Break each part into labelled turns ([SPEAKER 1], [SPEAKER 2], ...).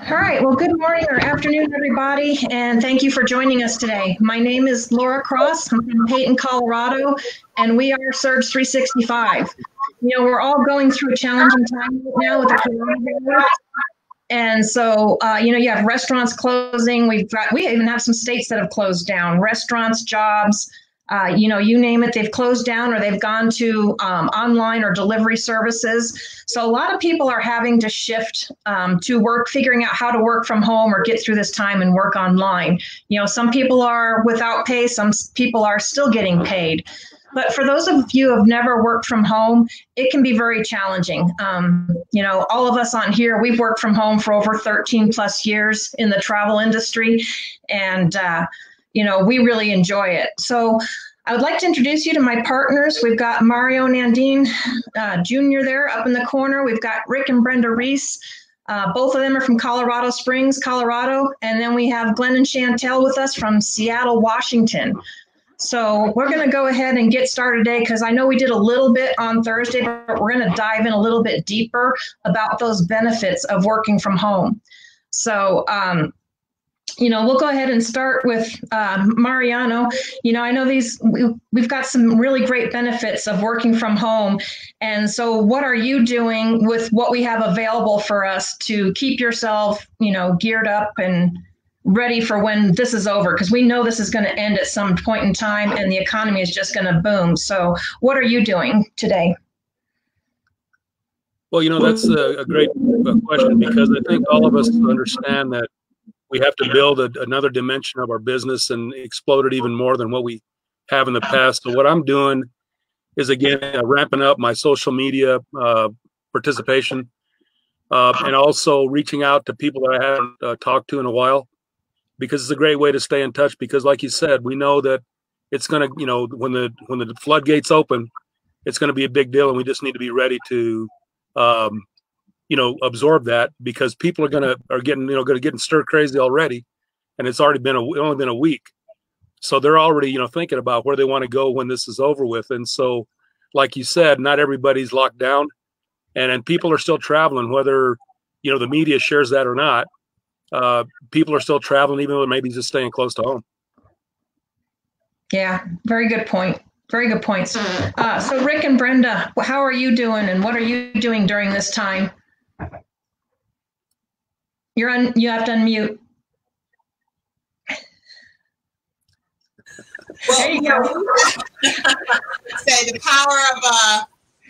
[SPEAKER 1] All right. Well, good morning or afternoon, everybody, and thank you for joining us today. My name is Laura Cross. I'm from Peyton, Colorado, and we are Surge 365. You know, we're all going through a challenging time right now with the coronavirus. And so, you have restaurants closing. We even have some states that have closed down. Restaurants, jobs, you name it, they've closed down or they've gone to online or delivery services. So a lot of people are having to shift to work, figuring out how to work from home or get through this time and work online. You know, some people are without pay, some people are still getting paid. But for those of you who have never worked from home, it can be very challenging. All of us on here, we've worked from home for over 13 plus years in the travel industry. And we really enjoy it. So I would like to introduce you to my partners. We've got Mario Nandine Jr. there up in the corner. We've got Rick and Brenda Reese. Both of them are from Colorado Springs, Colorado. And then we have Glenn and Chantel with us from Seattle, Washington. So we're going to go ahead and get started today because I know we did a little bit on Thursday, but we're going to dive in a little bit deeper about those benefits of working from home. So, we'll go ahead and start with Mariano. I know we've got some really great benefits of working from home. And so what are you doing with what we have available for us to keep yourself, geared up and ready for when this is over? Because we know this is going to end at some point in time and the economy is just going to boom. So what are you doing today?
[SPEAKER 2] Well, that's a great question because I think all of us understand that we have to build another dimension of our business and explode it even more than what we have in the past. So what I'm doing is, again, ramping up my social media participation and also reaching out to people that I haven't talked to in a while, because it's a great way to stay in touch. Because like you said, we know that it's going to, when the floodgates open, it's going to be a big deal. And we just need to be ready to, absorb that, because people are getting stir crazy already. And it's already only been a week. So they're already, thinking about where they want to go when this is over with. And so, like you said, not everybody's locked down and people are still traveling, whether, the media shares that or not. People are still traveling, even though maybe just staying close to home.
[SPEAKER 1] Yeah, very good point. Very good points. So Rick and Brenda, how are you doing and what are you doing during this time? You have to unmute.
[SPEAKER 3] Well, there you go. Say the power of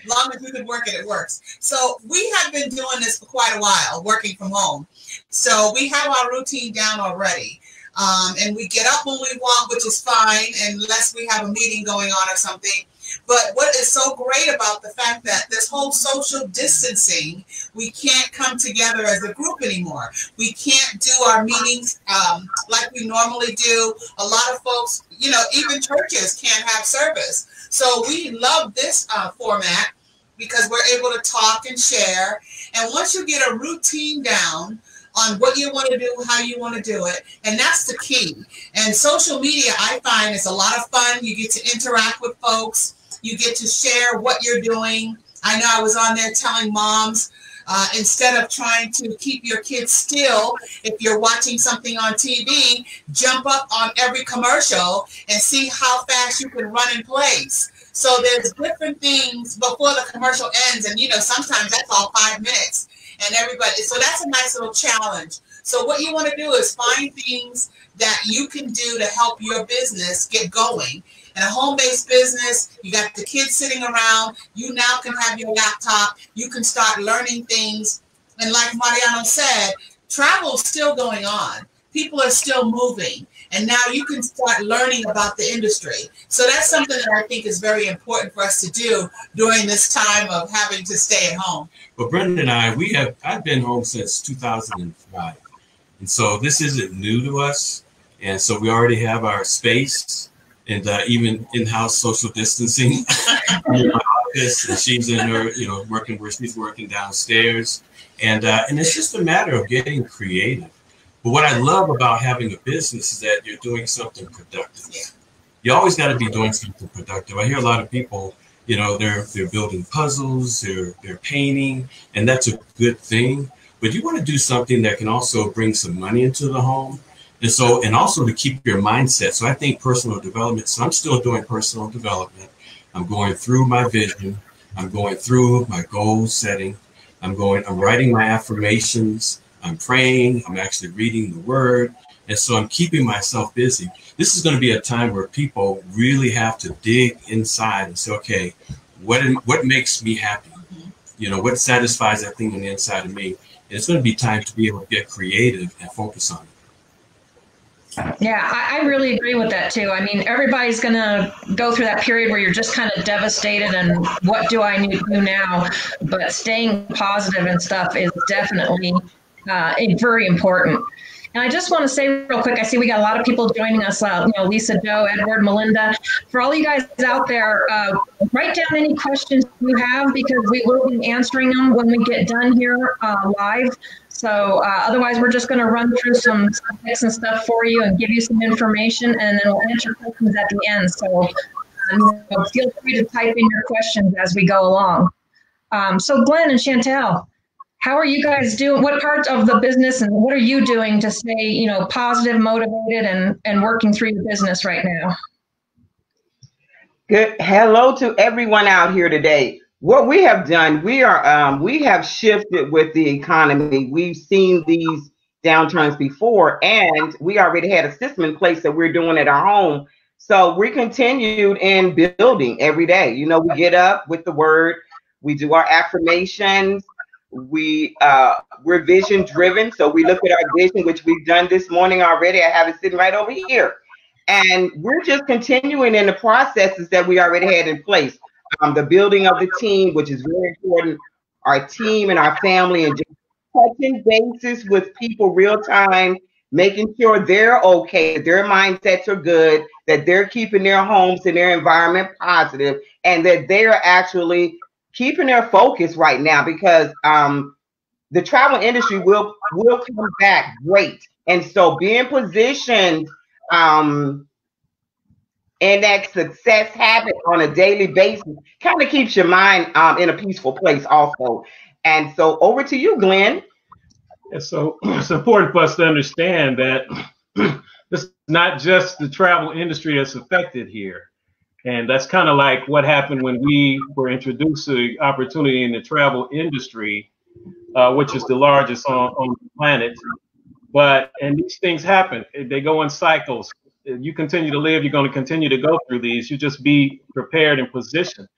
[SPEAKER 3] long as we can work it, it works. So we have been doing this for quite a while, working from home. So we have our routine down already. And we get up when we want, which is fine, unless we have a meeting going on or something. But what is so great about the fact that this whole social distancing, we can't come together as a group anymore. We can't do our meetings like we normally do. A lot of folks, even churches can't have service. So we love this format because we're able to talk and share. And once you get a routine down on what you want to do, how you want to do it, and that's the key. And social media, I find, is a lot of fun. You get to interact with folks. You get to share what you're doing. I know I was on there telling moms, instead of trying to keep your kids still, if you're watching something on TV, jump up on every commercial and see how fast you can run in place. So there's different things before the commercial ends. And, sometimes that's all 5 minutes. And everybody, so that's a nice little challenge. So what you want to do is find things that you can do to help your business get going. In a home-based business, you got the kids sitting around, you now can have your laptop, you can start learning things. And like Mariano said, travel is still going on. People are still moving. And now you can start learning about the industry. So that's something that I think is very important for us to do during this time of having to stay at home.
[SPEAKER 4] But Brenda and I've been home since 2005. And so this isn't new to us. And so we already have our space and even in-house social distancing in my office. And she's in her, working where she's working downstairs. And it's just a matter of getting creative. But what I love about having a business is that you're doing something productive.
[SPEAKER 3] Yeah.
[SPEAKER 4] You always got to be doing something productive. I hear a lot of people, they're building puzzles, they're painting, and that's a good thing. but you want to do something that can also bring some money into the home. And so, and also to keep your mindset. So I think personal development. So I'm still doing personal development. I'm going through my vision. I'm going through my goal setting. I'm writing my affirmations. I'm praying. I'm actually reading the word. And so I'm keeping myself busy. This is going to be a time where people really have to dig inside and say, okay, what makes me happy? You know, what satisfies that thing on the inside of me? And it's going to be time to be able to get creative and focus on it.
[SPEAKER 1] Yeah, I really agree with that too. I mean, everybody's going to go through that period where you're just kind of devastated and what do I need to do now? But staying positive and stuff is definitely very important. And I just want to say real quick, I see we got a lot of people joining us, Lisa, Joe, Edward, Melinda. For all you guys out there, write down any questions you have because we will be answering them when we get done here live. So otherwise, we're just going to run through some topics and stuff for you and give you some information, and then we'll answer questions at the end. So feel free to type in your questions as we go along. So Glenn and Chantel, how are you guys doing? What parts of the business and what are you doing to stay, positive, motivated, and working through your business right now?
[SPEAKER 5] Good. Hello to everyone out here today. What we have done, we have shifted with the economy. We've seen these downturns before, and we already had a system in place that we're doing at our home. So we continued in building every day. We get up with the word, we do our affirmations. We're vision driven. So we look at our vision, which we've done this morning already. I have it sitting right over here. And we're just continuing in the processes that we already had in place. The building of the team, which is very important, our team and our family, and just touching bases with people real time, making sure they're okay, their mindsets are good, that they're keeping their homes and their environment positive, and that they're actually keeping their focus right now, because the travel industry will come back great. And so being positioned and that success habit on a daily basis kind of keeps your mind in a peaceful place also. And so over to you, Glenn.
[SPEAKER 6] And so it's important for us to understand that this is not just the travel industry that's affected here. And that's kind of like what happened when we were introduced to the opportunity in the travel industry, which is the largest on the planet. And these things happen. They go in cycles. If you continue to live, you're going to continue to go through these. You just be prepared and positioned.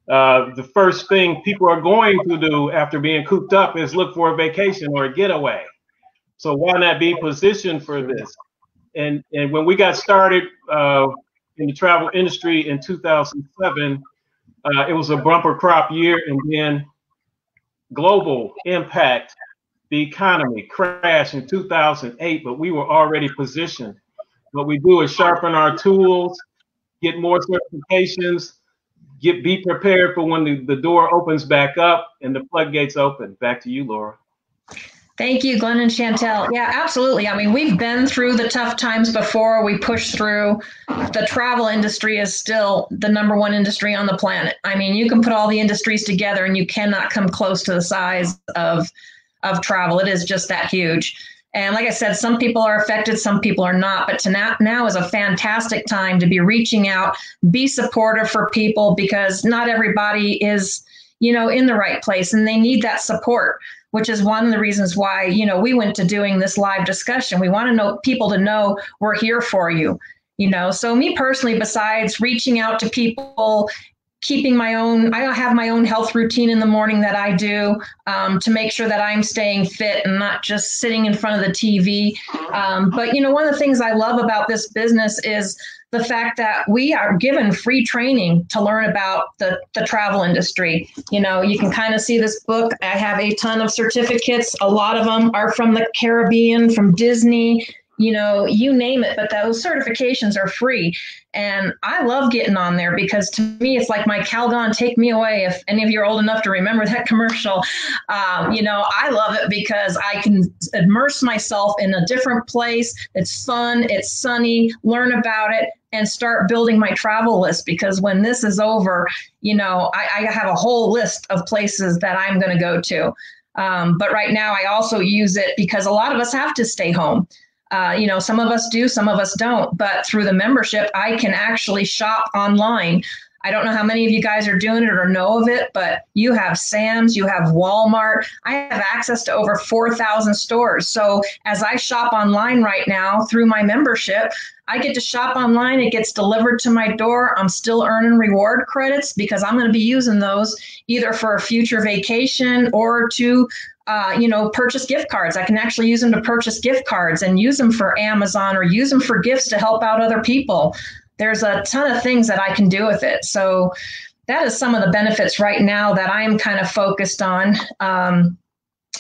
[SPEAKER 6] The first thing people are going to do after being cooped up is look for a vacation or a getaway. So why not be positioned for this? And when we got started in the travel industry in 2007, it was a bumper crop year, and then global impact, the economy crashed in 2008, but we were already positioned. What we do is sharpen our tools, get more certifications, be prepared for when the door opens back up and the floodgates open. Back to you, Laura.
[SPEAKER 1] Thank you, Glenn and Chantel. Yeah, absolutely. I mean, we've been through the tough times before. We pushed through. The travel industry is still the #1 industry on the planet. I mean, you can put all the industries together and you cannot come close to the size of travel. It is just that huge. And like I said, some people are affected, some people are not. But now is a fantastic time to be reaching out, be supportive for people, because not everybody is, in the right place, and they need that support, which is one of the reasons why, we went to doing this live discussion. We want people to know we're here for you, So me personally, besides reaching out to people, I have my own health routine in the morning that I do to make sure that I'm staying fit and not just sitting in front of the TV. But, one of the things I love about this business is the fact that we are given free training to learn about the travel industry. You can kind of see this book. I have a ton of certificates. A lot of them are from the Caribbean, from Disney, you name it, but those certifications are free. And I love getting on there because to me, it's like my Calgon, take me away. If any of you are old enough to remember that commercial, I love it because I can immerse myself in a different place. It's fun, it's sunny, learn about it, and start building my travel list. Because when this is over, I have a whole list of places that I'm going to go to. But right now I also use it because a lot of us have to stay home. Some of us do, some of us don't, but through the membership, I can actually shop online. I don't know how many of you guys are doing it or know of it, but you have Sam's, you have Walmart. I have access to over 4,000 stores. So as I shop online right now through my membership, I get to shop online. It gets delivered to my door. I'm still earning reward credits because I'm going to be using those either for a future vacation or to purchase gift cards. I can actually use them to purchase gift cards and use them for Amazon or use them for gifts to help out other people. There's a ton of things that I can do with it. So that is some of the benefits right now that I'm kind of focused on. And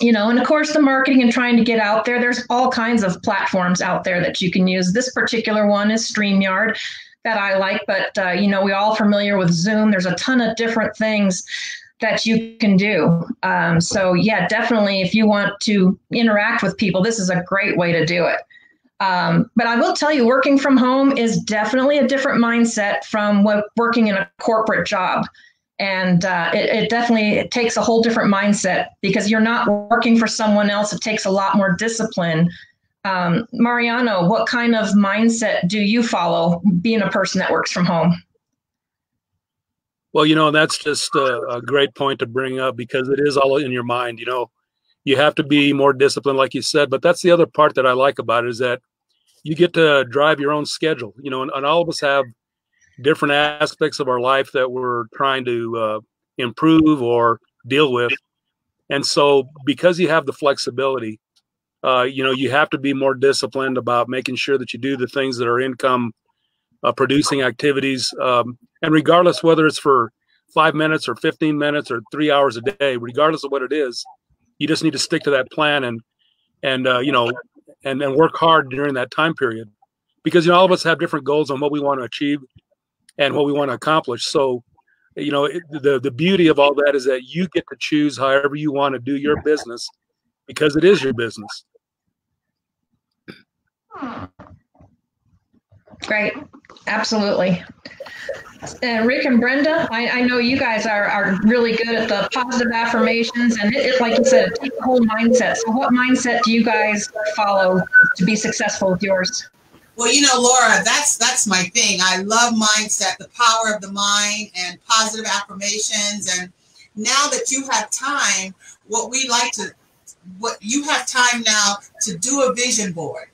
[SPEAKER 1] of course the marketing and trying to get out there. There's all kinds of platforms out there that you can use. This particular one is StreamYard that I like, but we're all familiar with Zoom. There's a ton of different things that you can do. So yeah, definitely if you want to interact with people, this is a great way to do it. But I will tell you, working from home is definitely a different mindset from working in a corporate job. And it definitely takes a whole different mindset because you're not working for someone else. It takes a lot more discipline. Mariano, what kind of mindset do you follow being a person that works from home?
[SPEAKER 2] Well, that's just a great point to bring up because it is all in your mind. You have to be more disciplined, like you said. But that's the other part that I like about it is that you get to drive your own schedule, and all of us have different aspects of our life that we're trying to improve or deal with. And so because you have the flexibility, you have to be more disciplined about making sure that you do the things that are income producing activities. And regardless whether it's for 5 minutes or 15 minutes or 3 hours a day, regardless of what it is, you just need to stick to that plan and work hard during that time period, because all of us have different goals on what we want to achieve and what we want to accomplish. So, the beauty of all that is that you get to choose however you want to do your business because it is your business.
[SPEAKER 1] Great. Absolutely. Rick and Brenda, I know you guys are really good at the positive affirmations, and it like you said, it takes a whole mindset. So what mindset do you guys follow to be successful with yours?
[SPEAKER 3] Well, Laura, that's my thing. I love mindset, the power of the mind and positive affirmations. And now that you have time, you have time now to do a vision board.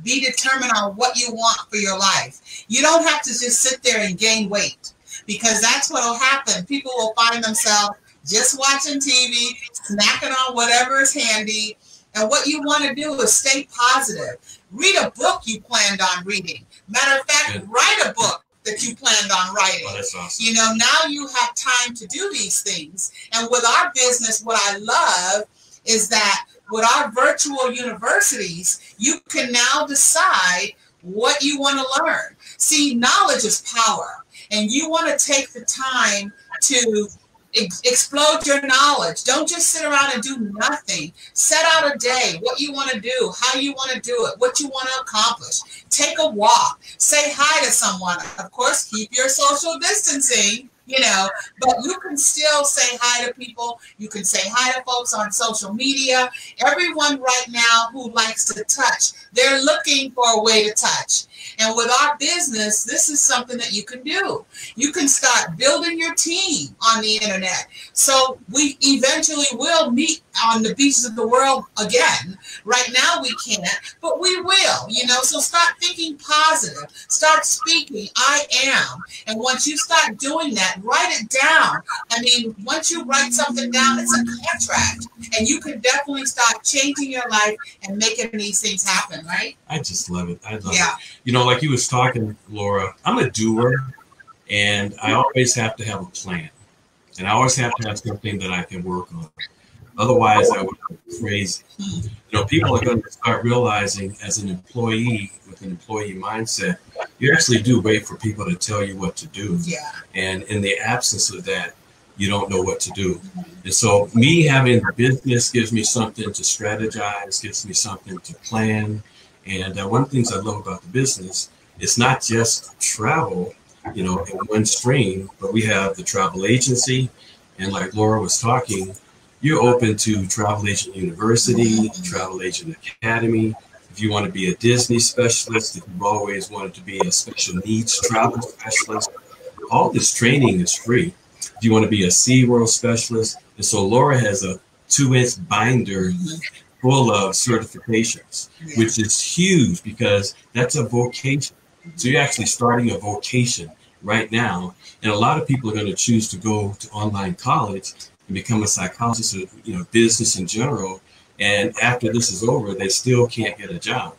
[SPEAKER 3] Be determined on what you want for your life. You don't have to just sit there and gain weight, because that's what will happen. People will find themselves just watching TV, snacking on whatever is handy. And what you want to do is stay positive. Read a book you planned on reading. Matter of fact, write a book that you planned on writing.
[SPEAKER 4] Oh, that's awesome.
[SPEAKER 3] Now you have time to do these things. And with our business, what I love is that with our virtual universities, you can now decide what you want to learn. See, knowledge is power, and you want to take the time to explode your knowledge. Don't just sit around and do nothing. Set out a day, what you want to do, how you want to do it, what you want to accomplish. Take a walk. Say hi to someone. Of course, keep your social distancing, but you can still say hi to people. You can say hi to folks on social media. Everyone right now who likes to touch, they're looking for a way to touch. And with our business, this is something that you can do. You can start building your team on the internet. So we eventually will meet on the beaches of the world again. Right now we can't, but we will, so start thinking positive. Start speaking, I am. And once you start doing that, write it down. Once you write something down, it's a contract. And you can definitely start changing your life and making these things happen, right?
[SPEAKER 4] I just love it. I love it. Like you was talking, Laura, I'm a doer, and I always have to have a plan. And I always have to have something that I can work on. Otherwise, I would go crazy. People are going to start realizing as an employee with an employee mindset, you actually do wait for people to tell you what to do.
[SPEAKER 3] Yeah.
[SPEAKER 4] And in the absence of that, you don't know what to do. And so me having business gives me something to strategize, gives me something to plan. And one of the things I love about the business, it's not just travel, in one stream, but we have the travel agency. And like Laura was talking, you're open to Travel Agent University, Travel Agent Academy. If you want to be a Disney specialist, if you've always wanted to be a special needs travel specialist, all this training is free. If you want to be a SeaWorld specialist, and so Laura has a 2-inch binder full of certifications, which is huge because that's a vocation. So you're actually starting a vocation right now. And a lot of people are going to choose to go to online college and become a psychologist or, business in general. And after this is over, they still can't get a job.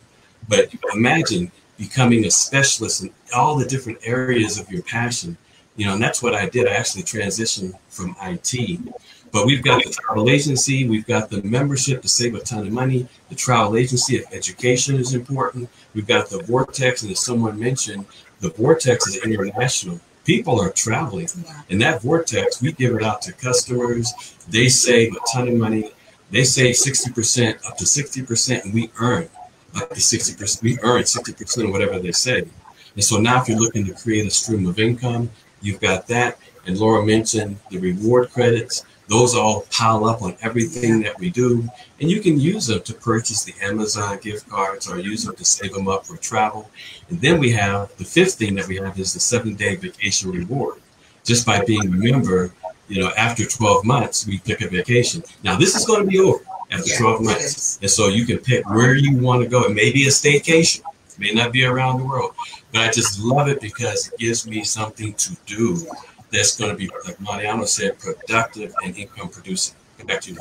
[SPEAKER 4] But imagine becoming a specialist in all the different areas of your passion. And that's what I did. I actually transitioned from IT. But we've got the travel agency, we've got the membership to save a ton of money. The travel agency, if education is important, we've got the Vortex, and as someone mentioned, the Vortex is international. People are traveling, and that Vortex, we give it out to customers. They save a ton of money. They save 60%, up to 60%, and we earn up to 60%. We earn 60% of whatever they save. And so now if you're looking to create a stream of income, you've got that. And Laura mentioned the reward credits. Those all pile up on everything that we do. And you can use them to purchase the Amazon gift cards or use them to save them up for travel. And then we have the fifth thing that we have is the 7-day vacation reward. Just by being a member, after 12 months, we pick a vacation. Now, this is going to be over after 12 months. And so you can pick where you want to go. It may be a staycation. It may not be around the world. But I just love it because it gives me something to do that's going to be, like Mariano said, productive and income producing. Back to you.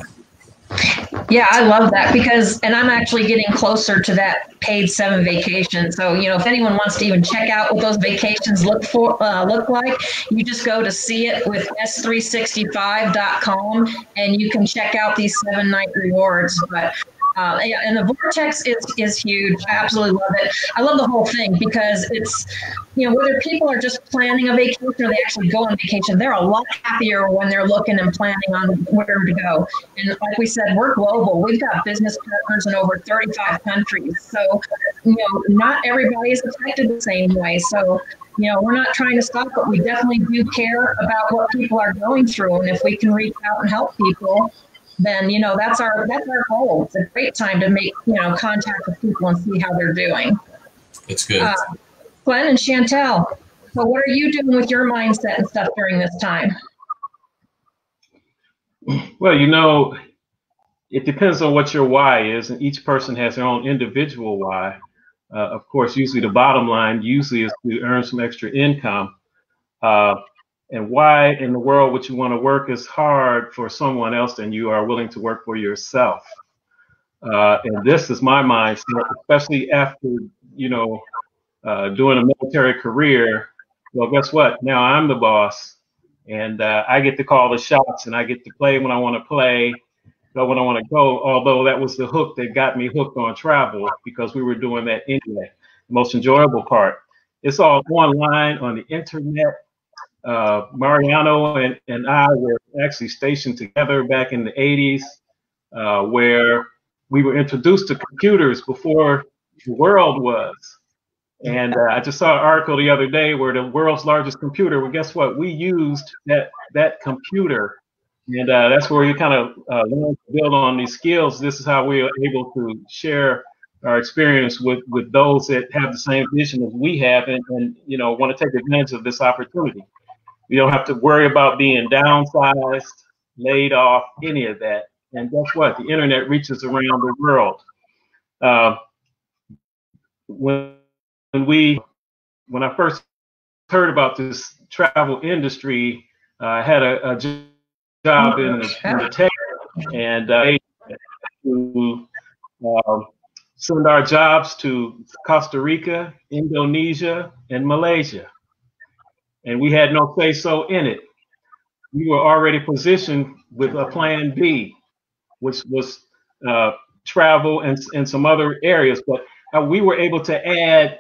[SPEAKER 1] Yeah, I love that because, and I'm actually getting closer to that paid 7 vacation. So, if anyone wants to even check out what those vacations look like, you just go to seeit with s365.com and you can check out these 7-night rewards. But and the Vortex is huge. I absolutely love it. I love the whole thing because it's, whether people are just planning a vacation or they actually go on vacation, they're a lot happier when they're looking and planning on where to go. And like we said, we're global. We've got business partners in over 35 countries. So, not everybody is affected the same way. So, we're not trying to stop, but we definitely do care about what people are going through. And if we can reach out and help people, then, that's our goal. It's a great time to make, contact with people and see how they're doing.
[SPEAKER 4] It's good.
[SPEAKER 1] Glenn and Chantel, so what are you doing with your mindset and stuff during this time?
[SPEAKER 6] Well, it depends on what your why is, and each person has their own individual why. Of course, usually the bottom line is to earn some extra income. And why in the world would you want to work as hard for someone else than you are willing to work for yourself? And this is my mindset, especially after, doing a military career. Well, guess what? Now I'm the boss, and I get to call the shots, and I get to play when I want to play, go when I want to go, although that was the hook that got me hooked on travel because we were doing that anyway. The most enjoyable part. It's all online on the internet. Mariano and I were actually stationed together back in the 80s, where we were introduced to computers before the world was. And I just saw an article the other day where the world's largest computer, well, guess what? We used that computer. And that's where you kind of learn to build on these skills. This is how we are able to share our experience with those that have the same vision as we have and want to take advantage of this opportunity. We don't have to worry about being downsized, laid off, any of that. And guess what? The internet reaches around the world. When I first heard about this travel industry, I had a job in the tech, and to send our jobs to Costa Rica, Indonesia, and Malaysia. And we had no say-so in it. We were already positioned with a plan B, which was travel and some other areas. But we were able to add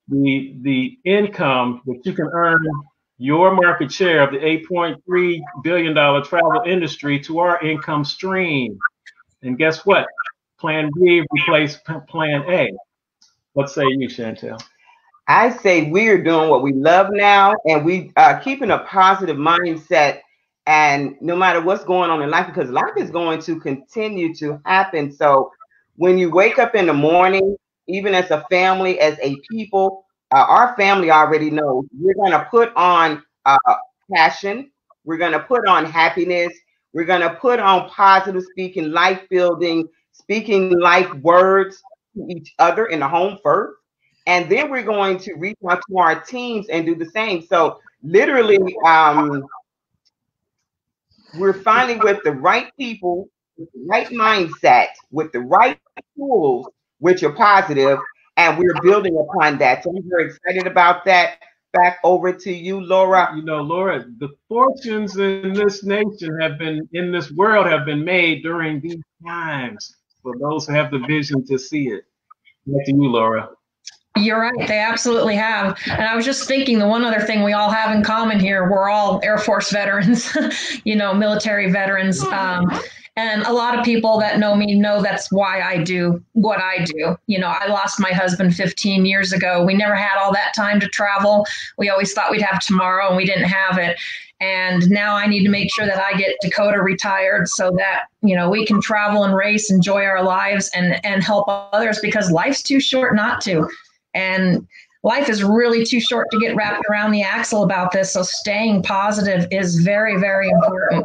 [SPEAKER 6] the income that you can earn your market share of the $8.3 billion travel industry to our income stream. And guess what? Plan B replaced Plan A. What say you, Chantel?
[SPEAKER 5] I say we're doing what we love now, and we are keeping a positive mindset And no matter what's going on in life, because life is going to continue to happen. So when you wake up in the morning, even as a family, as a people, our family already knows we're going to put on passion. We're going to put on happiness. We're going to put on positive speaking, life building, speaking life words to each other in the home first. And then we're going to reach out to our teams and do the same. So literally, we're finally with the right people, with the right mindset, with the right tools, which are positive, and we're building upon that. So I'm very excited about that. Back over to you, Laura.
[SPEAKER 6] You know, Laura, the fortunes in this nation in this world have been made during these times for those who have the vision to see it. Back to you, Laura.
[SPEAKER 1] You're right. They absolutely have. And I was just thinking the one other thing we all have in common here, we're all Air Force veterans, military veterans. And a lot of people that know me know that's why I do what I do. I lost my husband 15 years ago. We never had all that time to travel. We always thought we'd have tomorrow, and we didn't have it. And now I need to make sure that I get Dakota retired so that, we can travel and race, enjoy our lives, and help others, because life's too short not to. And life is really too short to get wrapped around the axle about this. So staying positive is very, very important.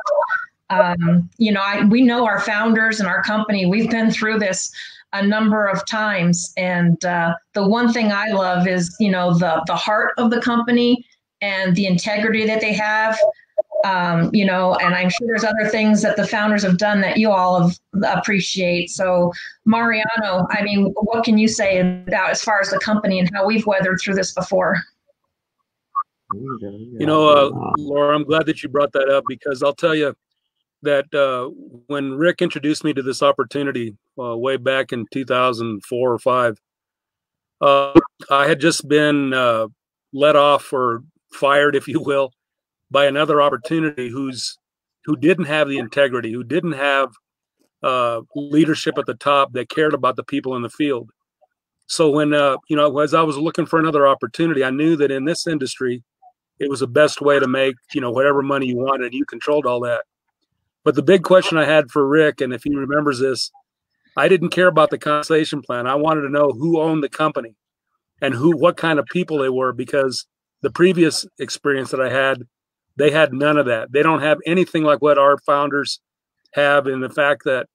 [SPEAKER 1] We know our founders and our company, we've been through this a number of times. And the one thing I love is, the heart of the company and the integrity that they have. And I'm sure there's other things that the founders have done that you all have appreciate. So Mariano, what can you say about as far as the company and how we've weathered through this before?
[SPEAKER 2] Laura, I'm glad that you brought that up, because I'll tell you that when Rick introduced me to this opportunity way back in 2004 or 5, I had just been let off or fired, if you will, by another opportunity who didn't have the integrity, who didn't have leadership at the top that cared about the people in the field. So when, as I was looking for another opportunity, I knew that in this industry, it was the best way to make, whatever money you wanted. You controlled all that. But the big question I had for Rick, and if he remembers this, I didn't care about the compensation plan. I wanted to know who owned the company and what kind of people they were, because the previous experience that I had, they had none of that. They don't have anything like what our founders have, in the fact that,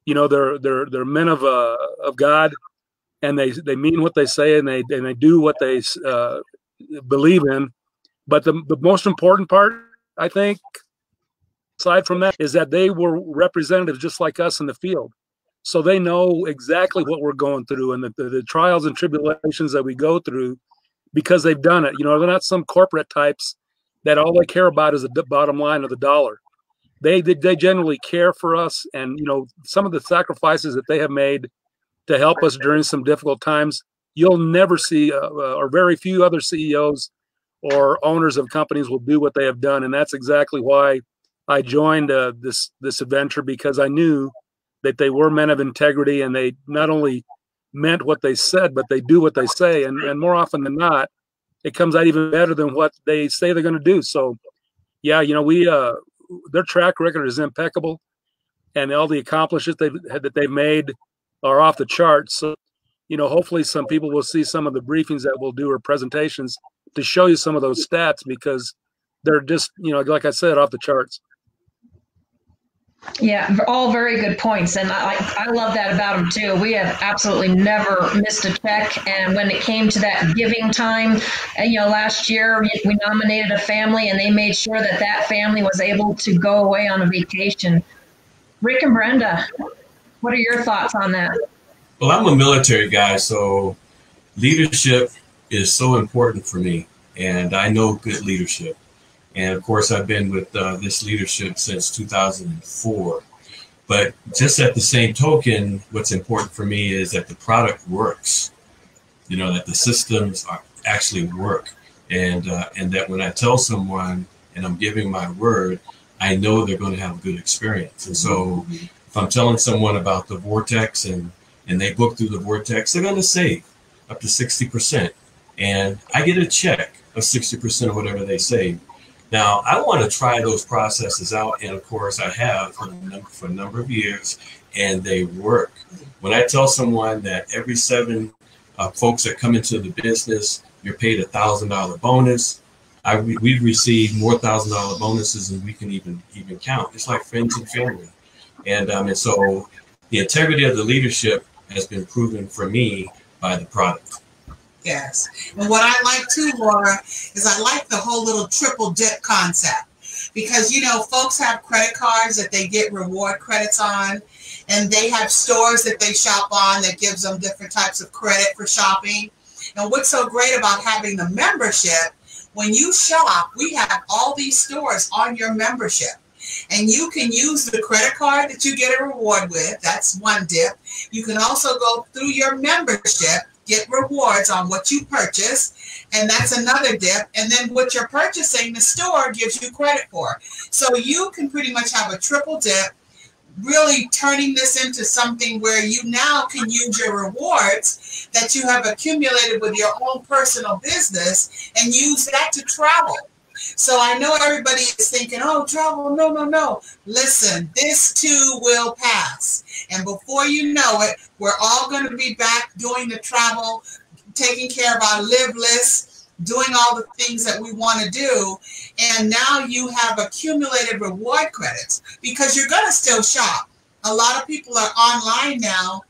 [SPEAKER 2] they're men of God, and they mean what they say, and they do what they believe in. But the most important part, I think, aside from that, is that they were representatives just like us in the field. So they know exactly what we're going through and the trials and tribulations that we go through, because they've done it. They're not some corporate types that all they care about is the bottom line of the dollar. They generally care for us, and some of the sacrifices that they have made to help us during some difficult times, you'll never see, or very few other CEOs or owners of companies will do what they have done. And that's exactly why I joined this adventure, because I knew that they were men of integrity, and they not only meant what they said, but they do what they say. And more often than not, it comes out even better than what they say they're going to do. So, yeah, their track record is impeccable, and all the accomplishments that they've made are off the charts. So, hopefully some people will see some of the briefings that we'll do, or presentations, to show you some of those stats, because they're just, like I said, off the charts.
[SPEAKER 1] Yeah, all very good points. And I love that about them too. We have absolutely never missed a check. And when it came to that giving time, last year we nominated a family, and they made sure that family was able to go away on a vacation. Rick and Brenda, what are your thoughts on that?
[SPEAKER 4] Well, I'm a military guy, so leadership is so important for me, and I know good leadership. And of course, I've been with this leadership since 2004. But just at the same token, what's important for me is that the product works, that the systems actually work. And that when I tell someone and I'm giving my word, I know they're going to have a good experience. And so if I'm telling someone about the vortex and they book through the vortex, they're going to save up to 60%. And I get a check of 60% of whatever they save. Now, I want to try those processes out, and of course, I have for a number of years, and they work. When I tell someone that every 7 folks that come into the business, you're paid $1,000 bonus, we've received more $1,000 bonuses than we can even count. It's like friends and family, and so the integrity of the leadership has been proven for me by the product.
[SPEAKER 3] Yes. And what I like too, Laura, is I like the whole little triple dip concept, because, you know, folks have credit cards that they get reward credits on, and they have stores that they shop on that gives them different types of credit for shopping. And what's so great about having the membership, when you shop, we have all these stores on your membership. And you can use the credit card that you get a reward with. That's one dip. You can also go through your membership, get rewards on what you purchase, and that's another dip. And then what you're purchasing, the store gives you credit for. So you can pretty much have a triple dip, really turning this into something where you now can use your rewards that you have accumulated with your own personal business and use that to travel. So I know everybody is thinking, oh, travel, no, no, no. Listen, this too will pass. And before you know it, we're all going to be back doing the travel, taking care of our live list, doing all the things that we want to do. And now you have accumulated reward credits because you're going to still shop. A lot of people are online now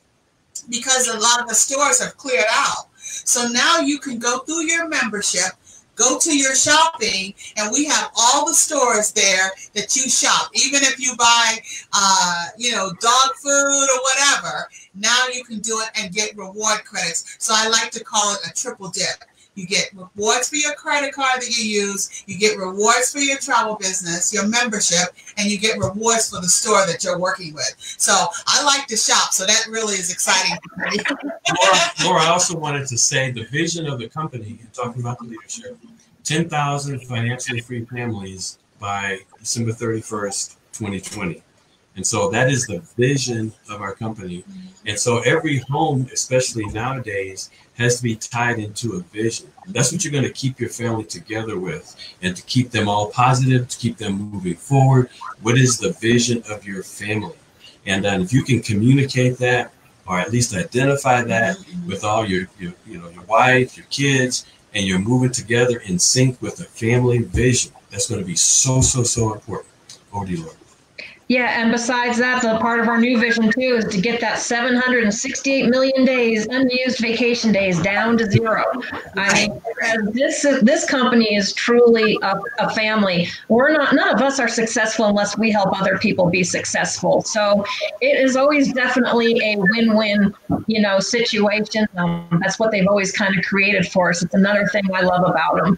[SPEAKER 3] because a lot of the stores have cleared out. So now you can go through your membership, go to your shopping, and we have all the stores there that you shop. Even if you buy, you know, dog food or whatever, now you can do it and get reward credits. So I like to call it a triple dip. You get rewards for your credit card that you use, you get rewards for your travel business, your membership, and you get rewards for the store that you're working with. So I like to shop, so that really is exciting for me.
[SPEAKER 4] Laura, I also wanted to say the vision of the company, talking about the leadership, 10,000 financially free families by December 31st, 2020. And so that is the vision of our company. And so every home, especially nowadays, has to be tied into a vision. That's what you're going to keep your family together with, and to keep them all positive, to keep them moving forward. What is the vision of your family? And if you can communicate that, or at least identify that with all your wife, your kids, and you're moving together in sync with a family vision, that's going to be so, so, so important. Over to you, Laura.
[SPEAKER 1] Yeah, and besides that, the part of our new vision too is to get that 768 million days unused vacation days down to 0. I mean, this company is truly a family. None of us are successful unless we help other people be successful. So it is always definitely a win-win, you know, situation. That's what they've always kind of created for us. It's another thing I love about them.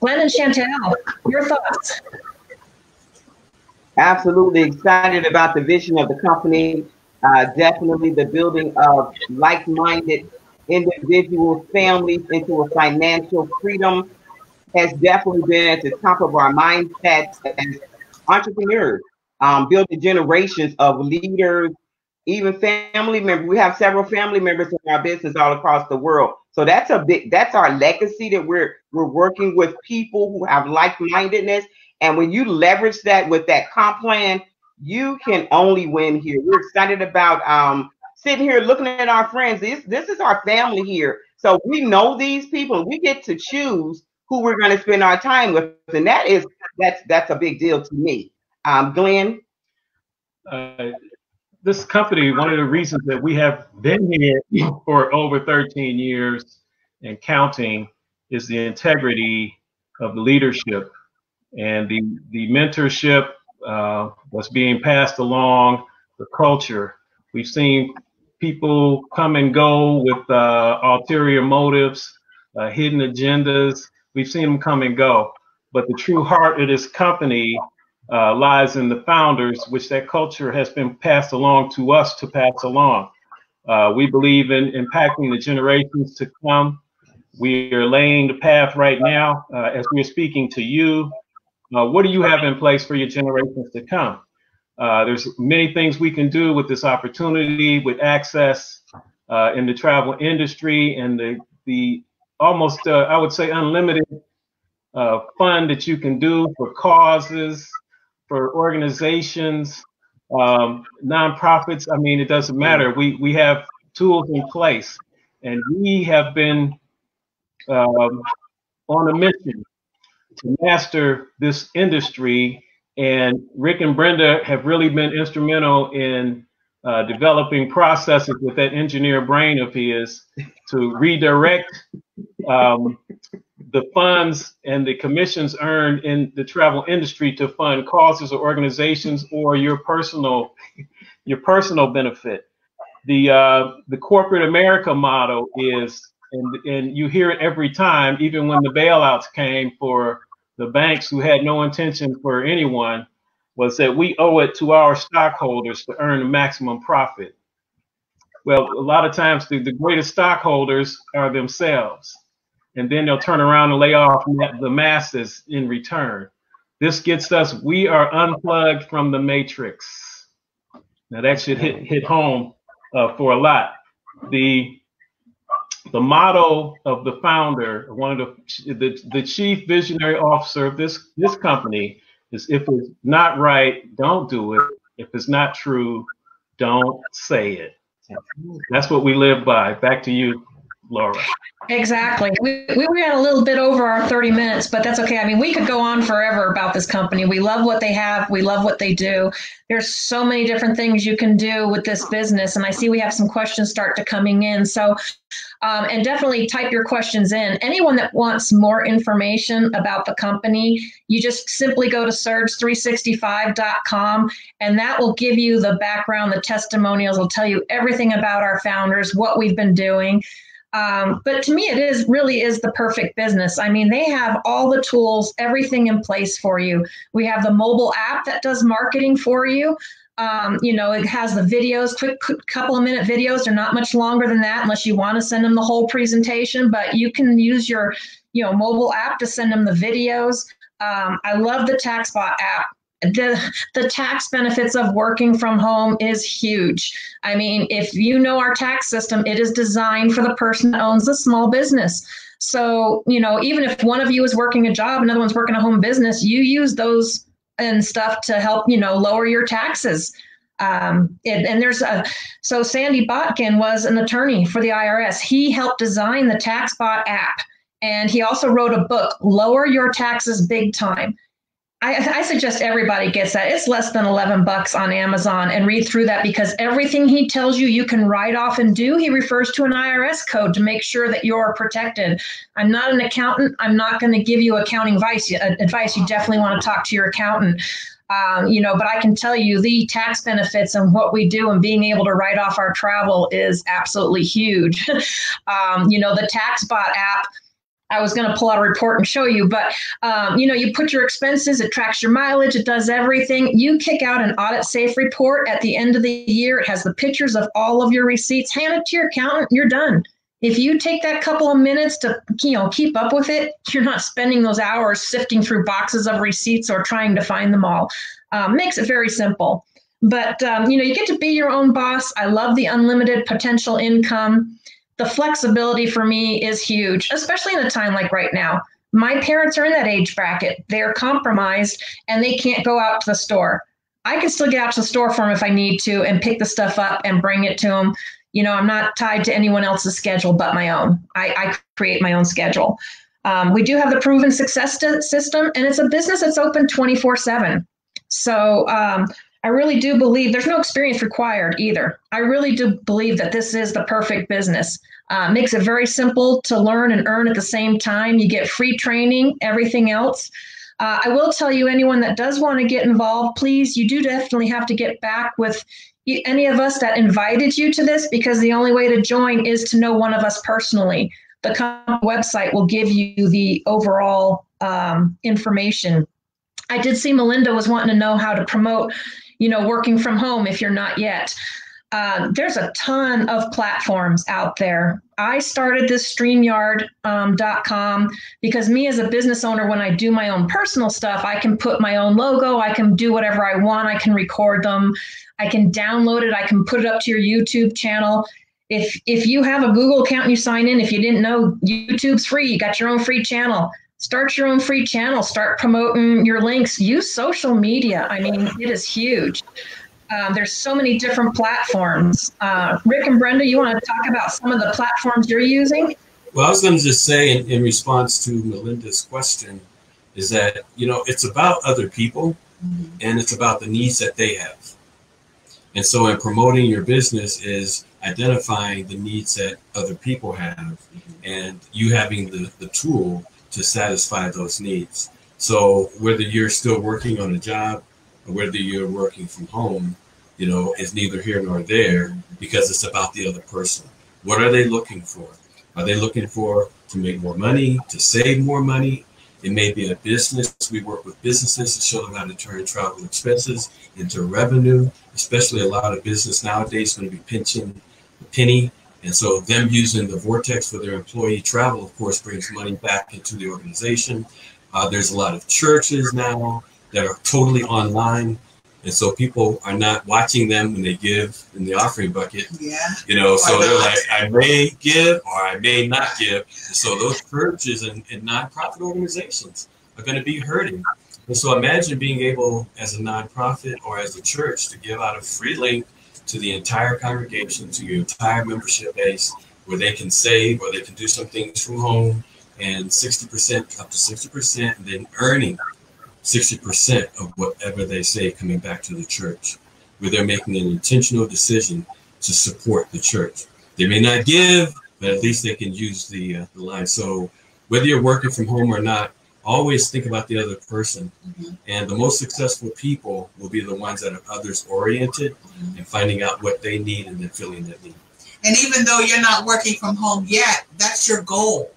[SPEAKER 1] Glenn and Chantel, your thoughts?
[SPEAKER 5] Absolutely excited about the vision of the company. Definitely the building of like-minded individuals, families into a financial freedom has definitely been at the top of our mindsets as entrepreneurs. Building generations of leaders, even family members. We have several family members in our business all across the world. So that's our legacy, that we're working with people who have like-mindedness. And when you leverage that with that comp plan, you can only win here. We're excited about sitting here looking at our friends. This is our family here. So we know these people. We get to choose who we're going to spend our time with. And that's a big deal to me. Glenn?
[SPEAKER 6] This company, one of the reasons that we have been here for over 13 years and counting, is the integrity of the leadership and the mentorship, what's being passed along, the culture. We've seen people come and go with ulterior motives, hidden agendas. We've seen them come and go. But the true heart of this company lies in the founders, which that culture has been passed along to us to pass along. We believe in impacting the generations to come. We are laying the path right now as we're speaking to you. What do you have in place for your generations to come? There's many things we can do with this opportunity, with access in the travel industry, and the almost, I would say, unlimited fund that you can do for causes, for organizations, nonprofits. I mean, it doesn't matter. We have tools in place, and we have been on a mission to master this industry. And Rick and Brenda have really been instrumental in developing processes with that engineer brain of his to redirect the funds and the commissions earned in the travel industry to fund causes or organizations or your personal benefit. The corporate America model is, and you hear it every time, even when the bailouts came for the banks who had no intention for anyone, was that we owe it to our stockholders to earn the maximum profit. Well, a lot of times the greatest stockholders are themselves, and then they'll turn around and lay off the masses in return. This gets us, we are unplugged from the matrix. Now that should hit home for a lot. The motto of the founder, one of the chief visionary officer of this company is, if it's not right, don't do it. If it's not true, don't say it. That's what we live by. Back to you, Laura.
[SPEAKER 1] Exactly. We ran a little bit over our 30 minutes, but that's okay. I mean, we could go on forever about this company. We love what they have. We love what they do. There's so many different things you can do with this business. And I see we have some questions start to coming in. So, and definitely type your questions in. Anyone that wants more information about the company, you just simply go to surge365.com, and that will give you the background, the testimonials, will tell you everything about our founders, what we've been doing. But to me, it really is the perfect business. I mean, they have all the tools, everything in place for you. We have the mobile app that does marketing for you. It has the videos, quick couple of minute videos. They're not much longer than that unless you want to send them the whole presentation, but you can use your, mobile app to send them the videos. I love the TaxBot app. The tax benefits of working from home is huge. I mean, if you know our tax system, it is designed for the person that owns a small business. So, even if one of you is working a job, another one's working a home business, you use those and stuff to help, lower your taxes. So Sandy Botkin was an attorney for the IRS. He helped design the TaxBot app, and he also wrote a book, Lower Your Taxes Big Time. I suggest everybody gets that. It's less than $11 on Amazon, and read through that, because everything he tells you can write off and do, he refers to an IRS code to make sure that you're protected. I'm not an accountant. I'm not going to give you accounting advice. You definitely want to talk to your accountant. But I can tell you the tax benefits and what we do and being able to write off our travel is absolutely huge. The TaxBot app, I was going to pull out a report and show you, but, you put your expenses, it tracks your mileage, it does everything. You kick out an audit safe report at the end of the year. It has the pictures of all of your receipts. Hand it to your accountant, you're done. If you take that couple of minutes to, keep up with it, you're not spending those hours sifting through boxes of receipts or trying to find them all. Makes it very simple. But, you get to be your own boss. I love the unlimited potential income. The flexibility for me is huge, especially in a time like right now. My parents are in that age bracket. They're compromised and they can't go out to the store. I can still get out to the store for them if I need to and pick the stuff up and bring it to them. I'm not tied to anyone else's schedule but my own. I create my own schedule. We do have the proven success system, and it's a business that's open 24/7. So I really do believe there's no experience required either. I really do believe that this is the perfect business. Makes it very simple to learn and earn at the same time. You get free training, everything else. I will tell you, anyone that does want to get involved, please, you do definitely have to get back with any of us that invited you to this, because the only way to join is to know one of us personally. The company website will give you the overall information. I did see Melinda was wanting to know how to promote working from home if you're not yet. There's a ton of platforms out there. I started this StreamYard.com because me as a business owner, when I do my own personal stuff, I can put my own logo, I can do whatever I want, I can record them, I can download it, I can put it up to your YouTube channel. If you have a Google account and you sign in, if you didn't know, YouTube's free, you got your own free channel. Start your own free channel, start promoting your links, use social media. I mean, it is huge. There's so many different platforms. Rick and Brenda, you want to talk about some of the platforms you're using?
[SPEAKER 4] Well, I was going to just say in response to Melinda's question is that, you know, it's about other people and it's about the needs that they have. And so in promoting your business is identifying the needs that other people have and you having the tool to satisfy those needs. So whether you're still working on a job or whether you're working from home, you know, is neither here nor there because it's about the other person. What are they looking for? Are they looking for to make more money, to save more money? It may be a business. We work with businesses to show them how to turn travel expenses into revenue, especially a lot of business nowadays is going to be pinching the penny. And so them using the Vortex for their employee travel, of course, brings money back into the organization. There's a lot of churches now that are totally online. And so people are not watching them when they give in the offering bucket. Yeah. You know, so they're like, I may give or I may not give. And so those churches and nonprofit organizations are going to be hurting. And so imagine being able as a nonprofit or as a church to give out a free link to the entire congregation, to your entire membership base, where they can save or they can do some things from home and 60%, up to 60%, and then earning 60% of whatever they save coming back to the church, where they're making an intentional decision to support the church. They may not give, but at least they can use the line. So whether you're working from home or not, always think about the other person. And the most successful people will be the ones that are others oriented and finding out what they need and then filling that need.
[SPEAKER 3] And even though you're not working from home yet, that's your goal.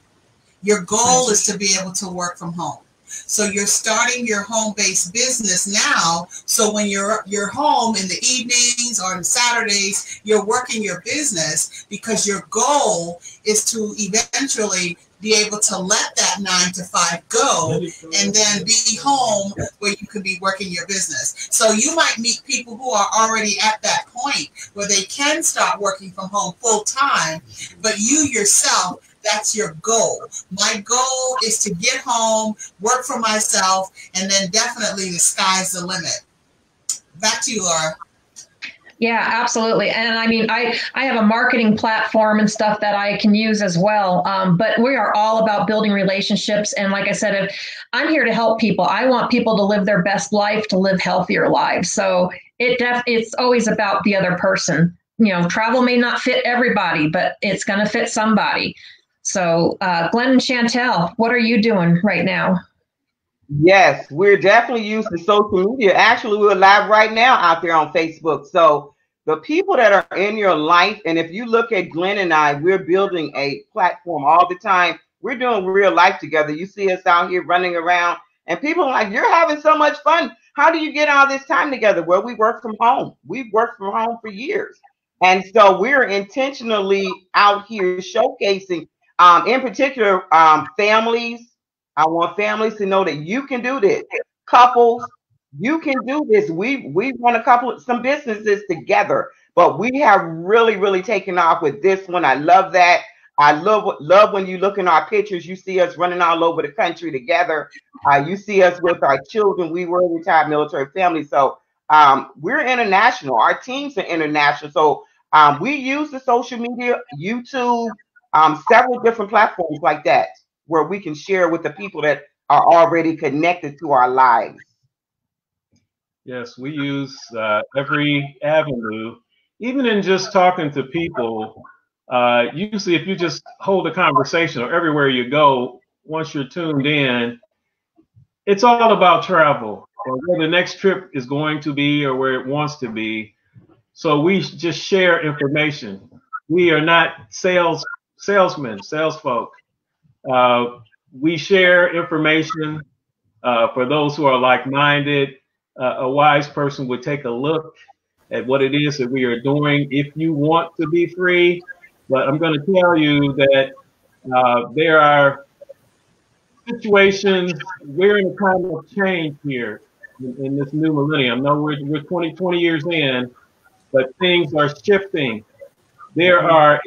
[SPEAKER 3] Your goal is to be able to work from home. So you're starting your home-based business now. So when you're home in the evenings or on Saturdays, you're working your business because your goal is to eventually be able to let that 9 to 5 go and then be home where you can be working your business. So you might meet people who are already at that point where they can start working from home full time, but you yourself, that's your goal. My goal is to get home, work for myself, and then definitely the sky's the limit. Back to you, Laura.
[SPEAKER 1] Yeah, absolutely. And I mean, I have a marketing platform and stuff that I can use as well. But we are all about building relationships. And like I said, I'm here to help people. I want people to live their best life, to live healthier lives. So it's always about the other person. You know, travel may not fit everybody, but it's going to fit somebody. So Glenn and Chantel, what are you doing right now?
[SPEAKER 5] Yes, we're definitely using social media. Actually, we're live right now out there on Facebook. So the people that are in your life, and if you look at Glenn and I, we're building a platform all the time. We're doing real life together. You see us out here running around, and people are like, you're having so much fun. How do you get all this time together? Well, we work from home. We've worked from home for years. And so we're intentionally out here showcasing, in particular, families. I want families to know that you can do this. Couples, you can do this. We run some businesses together, but we have really, really taken off with this one. I love that. I love when you look in our pictures, you see us running all over the country together. You see us with our children. We were a retired military family. So we're international. Our teams are international. So we use the social media, YouTube, several different platforms like that, where we can share with the people that are already connected to our lives.
[SPEAKER 6] Yes, we use every avenue, even in just talking to people. Usually, if you just hold a conversation or everywhere you go, once you're tuned in, it's all about travel or where the next trip is going to be or where it wants to be. So we just share information. We are not salesmen, salesfolk. We share information for those who are like-minded. A wise person would take a look at what it is that we are doing if you want to be free. But I'm going to tell you that there are situations, we're in a time of change here in this new millennium. No, we're 20 years in, but things are shifting. There are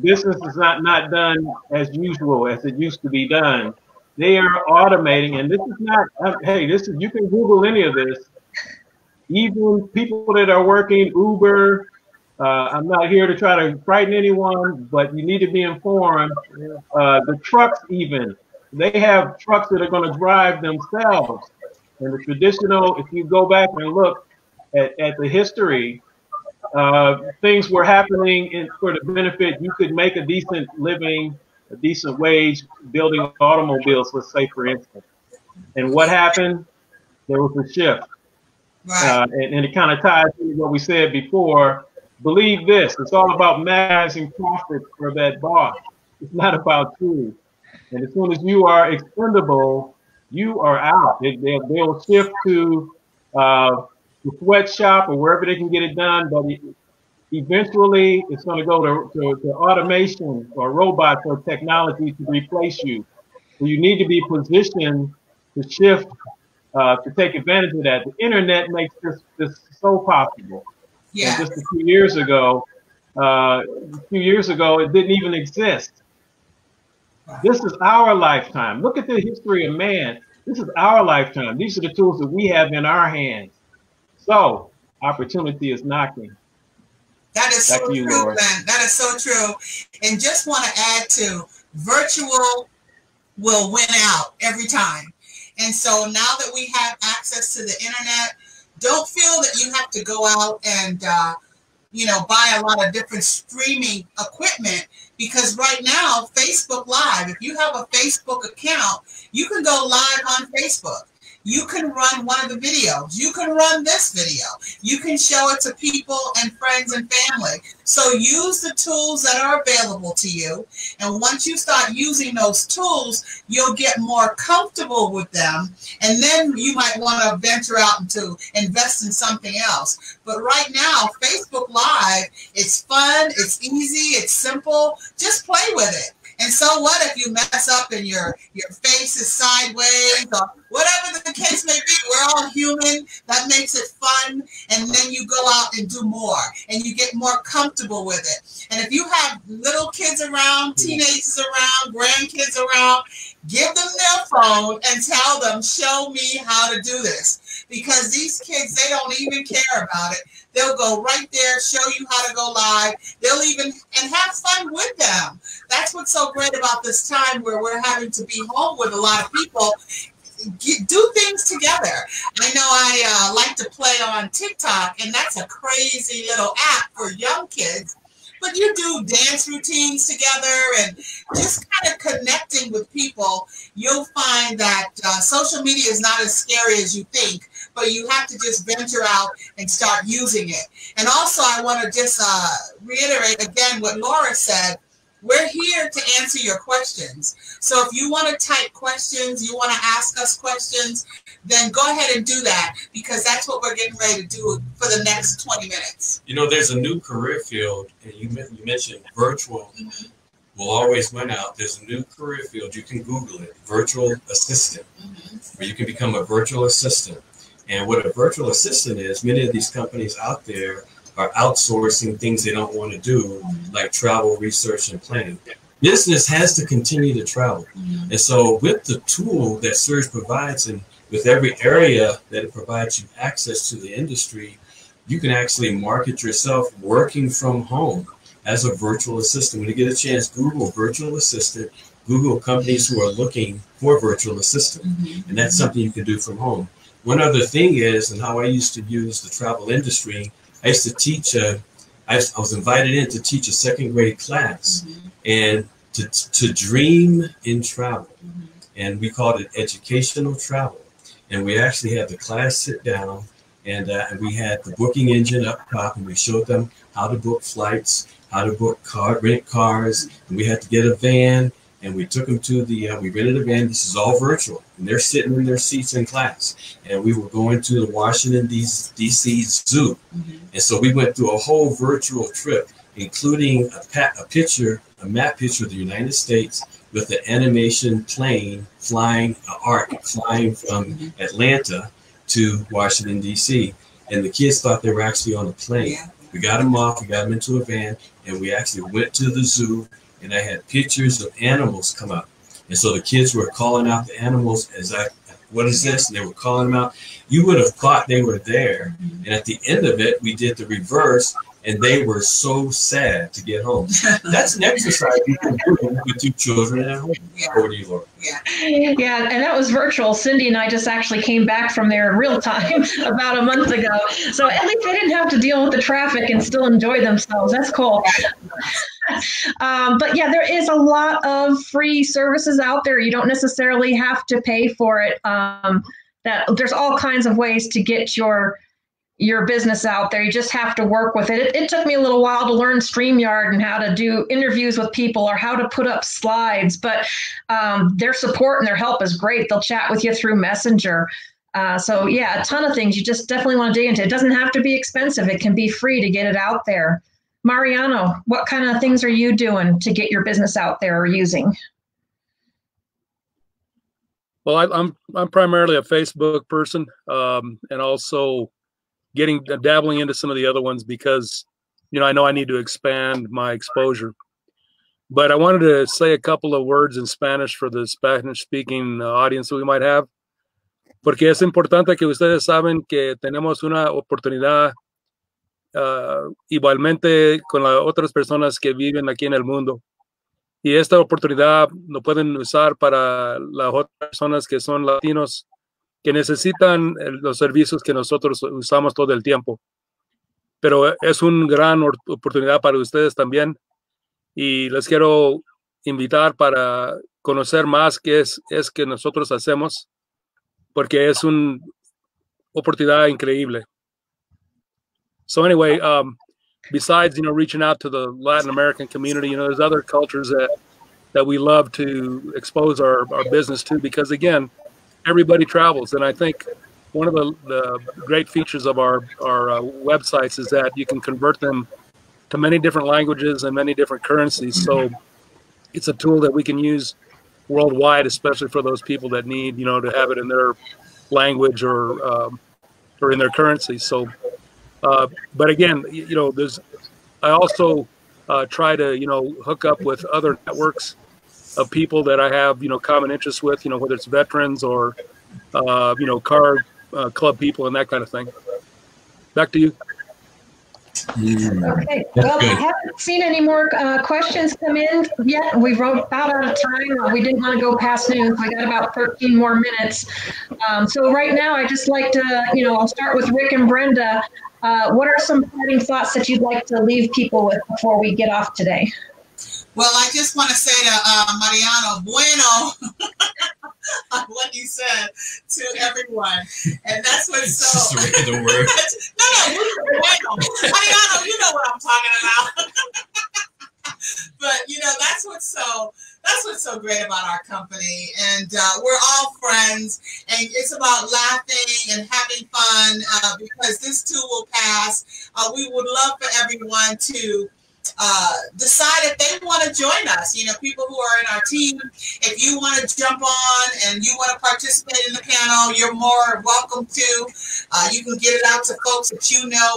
[SPEAKER 6] business is not done as usual as it used to be done. They are automating, and this is not, hey, this is, you can Google any of this. Even people that are working Uber, I'm not here to try to frighten anyone, but you need to be informed. The trucks even, they have trucks that are going to drive themselves. And the traditional, if you go back and look at the history, things were happening for the benefit. You could make a decent living, a decent wage building automobiles, let's say, for instance. And what happened? There was a shift.
[SPEAKER 3] Right.
[SPEAKER 6] And it kind of ties into what we said before. Believe this, it's all about maximizing profits for that boss. It's not about you. And as soon as you are expendable, you are out. They'll shift to the sweatshop or wherever they can get it done, but eventually it's going to go to automation or robots or technology to replace you. So you need to be positioned to shift, to take advantage of that. The internet makes this so possible.
[SPEAKER 3] Yeah.
[SPEAKER 6] And just a few years ago, it didn't even exist. This is our lifetime. Look at the history of man. This is our lifetime. These are the tools that we have in our hands. So opportunity is knocking.
[SPEAKER 3] That is so true,
[SPEAKER 6] Laura.
[SPEAKER 3] Glenn. That is so true. And just want to add to, virtual will win out every time. And so now that we have access to the internet, don't feel that you have to go out and, buy a lot of different streaming equipment, because right now, Facebook Live, if you have a Facebook account, you can go live on Facebook. You can run one of the videos. You can run this video. You can show it to people and friends and family. So use the tools that are available to you. And once you start using those tools, you'll get more comfortable with them. And then you might want to venture out into invest in something else. But right now, Facebook Live, it's fun, it's easy, it's simple. Just play with it. And so what if you mess up and your face is sideways or whatever the case may be? We're all human. That makes it fun. And then you go out and do more and you get more comfortable with it. And if you have little kids around, teenagers around, grandkids around, give them their phone and tell them, show me how to do this. Because these kids, they don't even care about it. They'll go right there, show you how to go live. They'll even, and have fun with them. That's what's so great about this time where we're having to be home with a lot of people. Do things together. I know I like to play on TikTok, and that's a crazy little app for young kids. But you do dance routines together and just kind of connecting with people. You'll find that social media is not as scary as you think, but you have to just venture out and start using it. And also, I want to just reiterate again what Laura said. We're here to answer your questions. So if you want to type questions, you want to ask us questions, then go ahead and do that, because that's what we're getting ready to do for the next 20 minutes.
[SPEAKER 4] You know, there's a new career field, and you mentioned virtual will always win out. There's a new career field. You can Google it, virtual assistant, where you can become a virtual assistant. And what a virtual assistant is, many of these companies out there are outsourcing things they don't want to do, like travel, research, and planning. Business has to continue to travel. And so with the tool that Surge provides, and with every area that it provides you access to the industry, you can actually market yourself working from home as a virtual assistant. When you get a chance, Google virtual assistant, Google companies who are looking for virtual assistant. And that's something you can do from home. One other thing is, and how I used to use the travel industry, I used to teach, I was invited in to teach a second grade class and to dream in travel. And we called it educational travel. And we actually had the class sit down, and we had the booking engine up top, and we showed them how to book flights, how to book rent cars, and we had to get a van, and we took them to the, we rented a van. This is all virtual, and they're sitting in their seats in class. And we were going to the Washington, D.C. Zoo. And so we went through a whole virtual trip, including a map picture of the United States with the animation plane flying, an arc flying from Atlanta to Washington, D.C. And the kids thought they were actually on a plane. We got them off, we got them into a van, and we actually went to the zoo, and I had pictures of animals come up. And so the kids were calling out the animals what is this? And they were calling them out. You would have thought they were there. And at the end of it, we did the reverse, and they were so sad to get home. That's an exercise you can do with two children at home.
[SPEAKER 3] Yeah.
[SPEAKER 4] Over to you, Laura.
[SPEAKER 1] Yeah, and that was virtual. Cindy and I just actually came back from there in real time about a month ago. So at least they didn't have to deal with the traffic and still enjoy themselves. That's cool. But yeah, there is a lot of free services out there. You don't necessarily have to pay for it. There's all kinds of ways to get your business out there. You just have to work with it. It took me a little while to learn StreamYard and how to do interviews with people or how to put up slides, but their support and their help is great. They'll chat with you through Messenger. So yeah, a ton of things you just definitely want to dig into. It doesn't have to be expensive. It can be free to get it out there. Mariano, what kind of things are you doing to get your business out there or using?
[SPEAKER 2] Well, I'm primarily a Facebook person, and also dabbling into some of the other ones because, I know I need to expand my exposure. But I wanted to say a couple of words in Spanish for the Spanish-speaking audience that we might have, porque es importante que ustedes saben que tenemos una oportunidad igualmente con las otras personas que viven aquí en el mundo. Y esta oportunidad lo pueden usar para las otras personas que son latinos, que necesitan los servicios que nosotros usamos todo el tiempo. Pero es una gran oportunidad para ustedes también. Y les quiero invitar para conocer más qué es que nosotros hacemos, porque es una oportunidad increíble. So anyway, besides, reaching out to the Latin American community, there's other cultures that we love to expose our business to, because again, everybody travels. And I think one of the great features of our websites is that you can convert them to many different languages and many different currencies. So it's a tool that we can use worldwide, especially for those people that need, to have it in their language or in their currency. So, but again, I also try to, hook up with other networks of people that I have, common interests with, whether it's veterans or, car club people and that kind of thing. Back to you.
[SPEAKER 1] Okay. Well, I haven't seen any more questions come in yet. We wrote about out of time. We didn't want to go past noon. We got about 13 more minutes. So right now, I just like to, I'll start with Rick and Brenda. What are some parting thoughts that you'd like to leave people with before we get off today?
[SPEAKER 3] Well, I just want to say to Mariano, bueno, on what you said to everyone. And that's what's so...
[SPEAKER 4] Just a random word.
[SPEAKER 3] No, bueno. Mariano, you know what I'm talking about. But, that's what's so great about our company. And we're all friends. And it's about laughing and having fun because this too will pass. We would love for everyone to decide if they want to join us. People who are in our team, if you want to jump on and you want to participate in the panel, you're more welcome to. You can get it out to folks that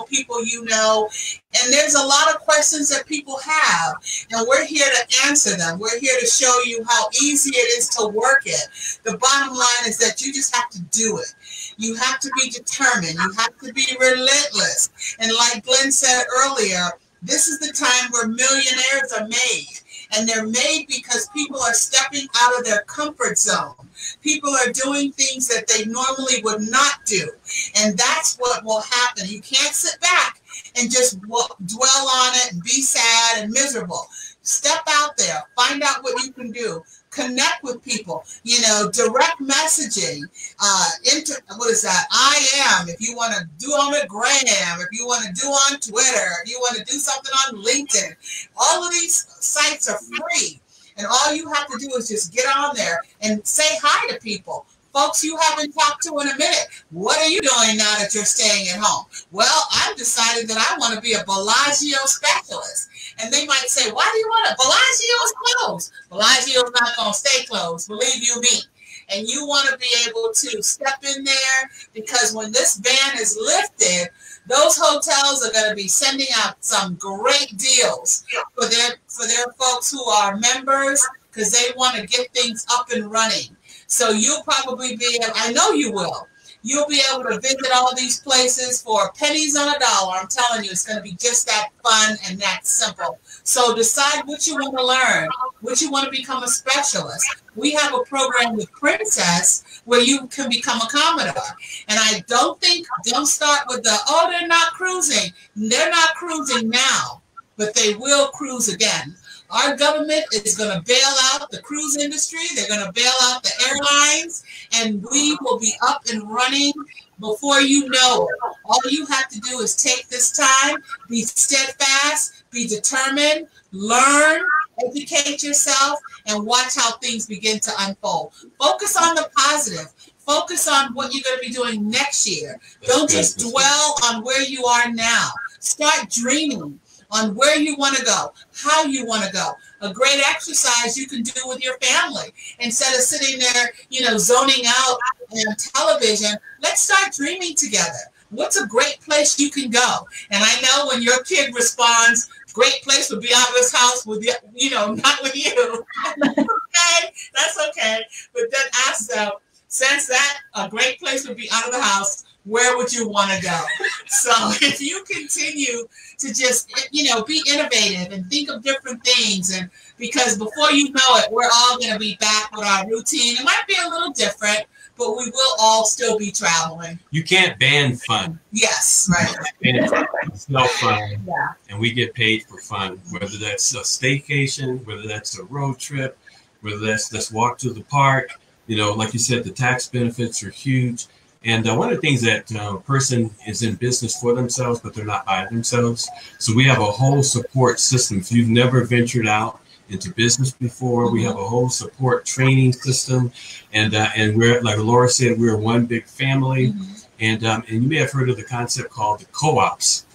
[SPEAKER 3] people and there's a lot of questions that people have, and we're here to answer them. We're here to show you how easy it is to work it. The bottom line is that you just have to do it. You have to be determined. You have to be relentless. And like Glenn said earlier, this is the time where millionaires are made. And they're made because people are stepping out of their comfort zone. People are doing things that they normally would not do. And that's what will happen. You can't sit back and just dwell on it and be sad and miserable. Step out there. Find out what you can do. Connect with people, direct messaging, what is that? I am, if you want to do on the gram, if you want to do on Twitter, if you want to do something on LinkedIn, all of these sites are free. And all you have to do is just get on there and say hi to people. Folks you haven't talked to in a minute. What are you doing now that you're staying at home? Well, I've decided that I want to be a Bellagio specialist. And they might say, why do you want to? Bellagio's closed. Bellagio's not going to stay closed, believe you me. And you want to be able to step in there because when this ban is lifted, those hotels are going to be sending out some great deals for their folks who are members, because they want to get things up and running. So you'll probably be, I know you will. You'll be able to visit all these places for pennies on a dollar. I'm telling you, it's going to be just that fun and that simple. So decide what you want to learn, what you want to become a specialist. We have a program with Princess where you can become a Commodore. And I don't start with the, oh, they're not cruising. They're not cruising now, but they will cruise again. Our government is going to bail out the cruise industry. They're going to bail out the airlines, and we will be up and running before you know it. All you have to do is take this time, be steadfast, be determined, learn, educate yourself, and watch how things begin to unfold. Focus on the positive. Focus on what you're going to be doing next year. Don't just dwell on where you are now. Start dreaming on where you want to go, how you want to go. A great exercise you can do with your family. Instead of sitting there, zoning out on television, let's start dreaming together. What's a great place you can go? And I know when your kid responds, great place would be out of this house with you, not with you. Okay, that's okay. But then ask them, since that a great place would be out of the house, where would you want to go? So if you continue to just, be innovative and think of different things, and because before you know it, we're all going to be back with our routine. It might be a little different, but we will all still be traveling.
[SPEAKER 4] You can't ban fun.
[SPEAKER 3] Yes, right.
[SPEAKER 4] It's no fun.
[SPEAKER 3] Yeah.
[SPEAKER 4] And we get paid for fun, whether that's a staycation, whether that's a road trip, whether that's let's walk to the park. Like you said, the tax benefits are huge. And one of the things that a person is in business for themselves, but they're not by themselves. So we have a whole support system. If you've never ventured out into business before, we have a whole support training system. And we're, like Laura said, we're one big family. And you may have heard of the concept called the co-ops.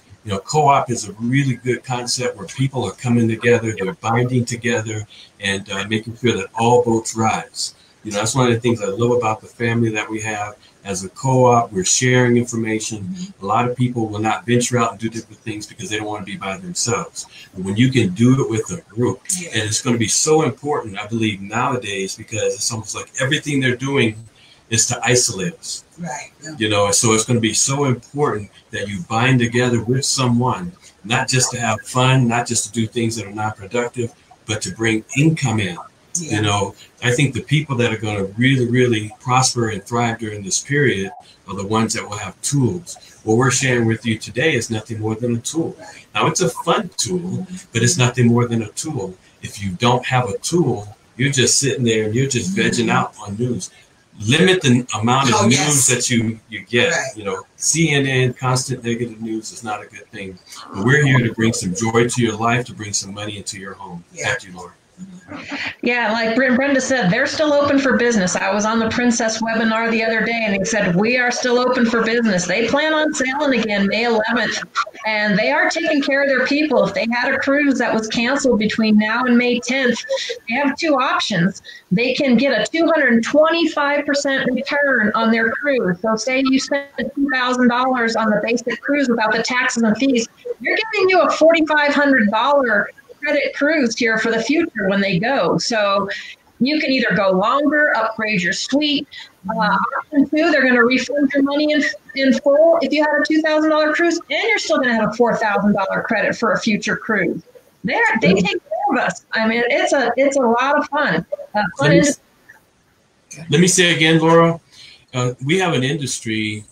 [SPEAKER 4] Co-op is a really good concept where people are coming together, they're binding together, and making sure that all boats rise. That's one of the things I love about the family that we have. As a co-op, we're sharing information. A lot of people will not venture out and do different things because they don't want to be by themselves. But when you can do it with a group, and it's going to be so important, I believe, nowadays, because it's almost like everything they're doing is to isolate us.
[SPEAKER 3] Right.
[SPEAKER 4] So it's going to be so important that you bind together with someone, not just to have fun, not just to do things that are not productive, but to bring income in. I think the people that are going to really, really prosper and thrive during this period are the ones that will have tools. What we're sharing with you today is nothing more than a tool. Now, it's a fun tool, but it's nothing more than a tool. If you don't have a tool, you're just sitting there and you're just vegging out on news. Limit the amount of news that you get. CNN, constant negative news is not a good thing. But we're here to bring some joy to your life, to bring some money into your home. Thank you, Laura.
[SPEAKER 1] Yeah, like Brenda said, they're still open for business. I was on the Princess webinar the other day, and they said, we are still open for business. They plan on sailing again May 11th, and they are taking care of their people. If they had a cruise that was canceled between now and May 10th, they have two options. They can get a 225% return on their cruise. So say you spent $2,000 on the basic cruise without the taxes and fees, you're giving you a $4,500 credit cruise here for the future when they go. So you can either go longer, upgrade your suite. Option two, they're going to refund your money in full if you had a $2,000 cruise, and you're still going to have a $4,000 credit for a future cruise. They take care of us. I mean, it's a lot of fun.
[SPEAKER 4] Let me say again, Laura, we have an industry,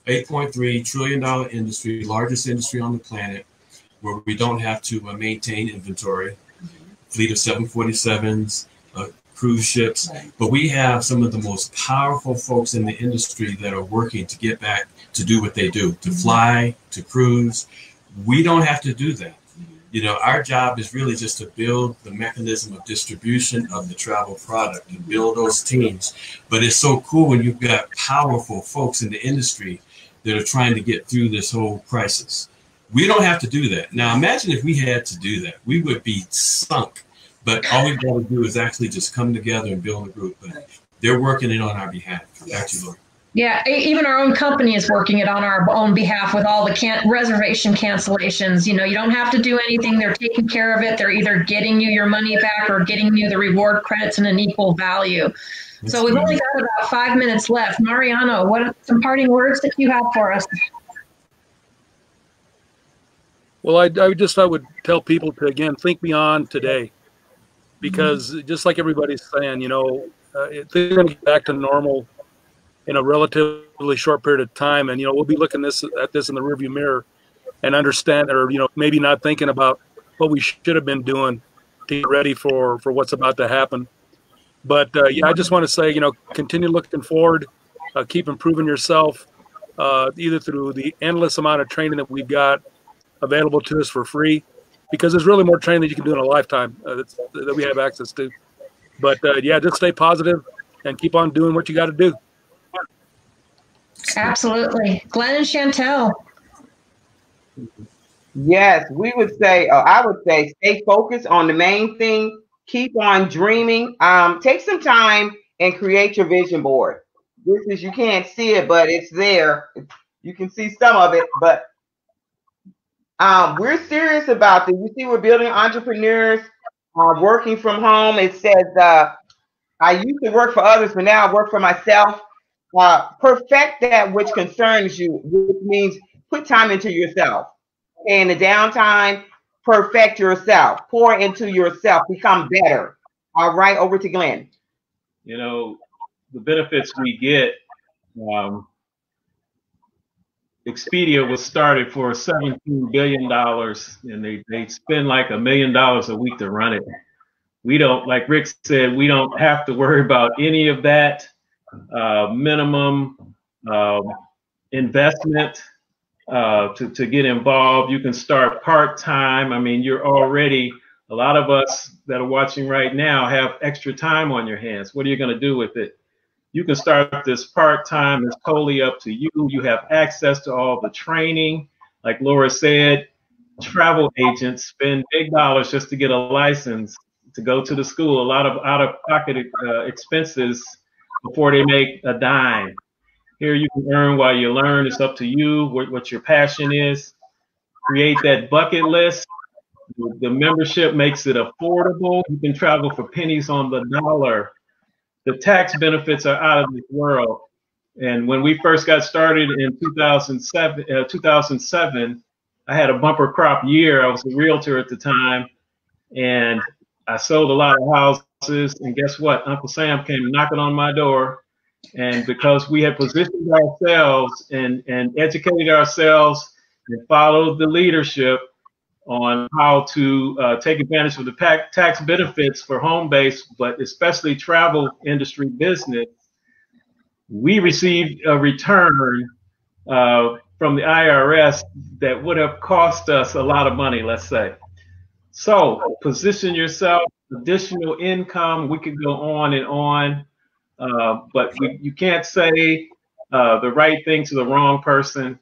[SPEAKER 4] $8.3 trillion industry, largest industry on the planet, where we don't have to maintain inventory, fleet of 747s, cruise ships, but we have some of the most powerful folks in the industry that are working to get back to do what they do, to fly, to cruise. We don't have to do that. Our job is really just to build the mechanism of distribution of the travel product and build those teams. But it's so cool when you've got powerful folks in the industry that are trying to get through this whole crisis. We don't have to do that. Now, imagine if we had to do that. We would be sunk. But all we've got to do is actually just come together and build a group. But they're working it on our behalf. Back to you, Laura.
[SPEAKER 1] Yeah, even our own company is working it on our own behalf with all the reservation cancellations. You know, you don't have to do anything. They're taking care of it. They're either getting you your money back or getting you the reward credits in an equal value. So we've only got about 5 minutes left. Mariano, what are some parting words that you have for us?
[SPEAKER 2] Well, I would tell people to, again, think beyond today, because just like everybody's saying, you know, things are going to get back to normal in a relatively short period of time. And, you know, we'll be looking at this in the rearview mirror and understand, or, you know, maybe not thinking about what we should have been doing to get ready for what's about to happen. But, yeah, I just want to say, you know, continue looking forward, keep improving yourself, either through the endless amount of training that we've got available to us for free, because there's really more training that you can do in a lifetime that we have access to. But, yeah, just stay positive and keep on doing what you got to do.
[SPEAKER 1] Absolutely. Glenn and Chantel.
[SPEAKER 5] Yes, we would say, I would say, stay focused on the main thing. Keep on dreaming. Take some time and create your vision board. You can't see it, but it's there. You can see some of it, but we're serious about this. You see, we're building entrepreneurs, working from home. It says, I used to work for others, but now I work for myself. Perfect that which concerns you, which means put time into yourself. Okay, in the downtime, perfect yourself, pour into yourself, become better. All right, over to Glenn.
[SPEAKER 6] You know, the benefits we get, Expedia was started for $17 billion, and they spend like $1 million a week to run it. We don't, like Rick said, we don't have to worry about any of that. Minimum investment to get involved. You can start part-time. I mean, you're already, a lot of us that are watching right now have extra time on your hands. What are you going to do with it? You can start this part-time. It's totally up to you. You have access to all the training. Like Laura said, travel agents spend big dollars just to get a license to go to the school. A lot of out-of-pocket expenses before they make a dime. Here you can earn while you learn. It's up to you what your passion is. Create that bucket list. The membership makes it affordable. You can travel for pennies on the dollar. The tax benefits are out of this world. And when we first got started in 2007, I had a bumper crop year. I was a realtor at the time, and I sold a lot of houses. And guess what? Uncle Sam came knocking on my door. And because we had positioned ourselves and educated ourselves and followed the leadership on how to take advantage of the tax benefits for home-based, but especially travel industry business, we received a return from the IRS that would have cost us a lot of money, let's say. So position yourself, additional income. We could go on and on. But you can't say the right thing to the wrong person,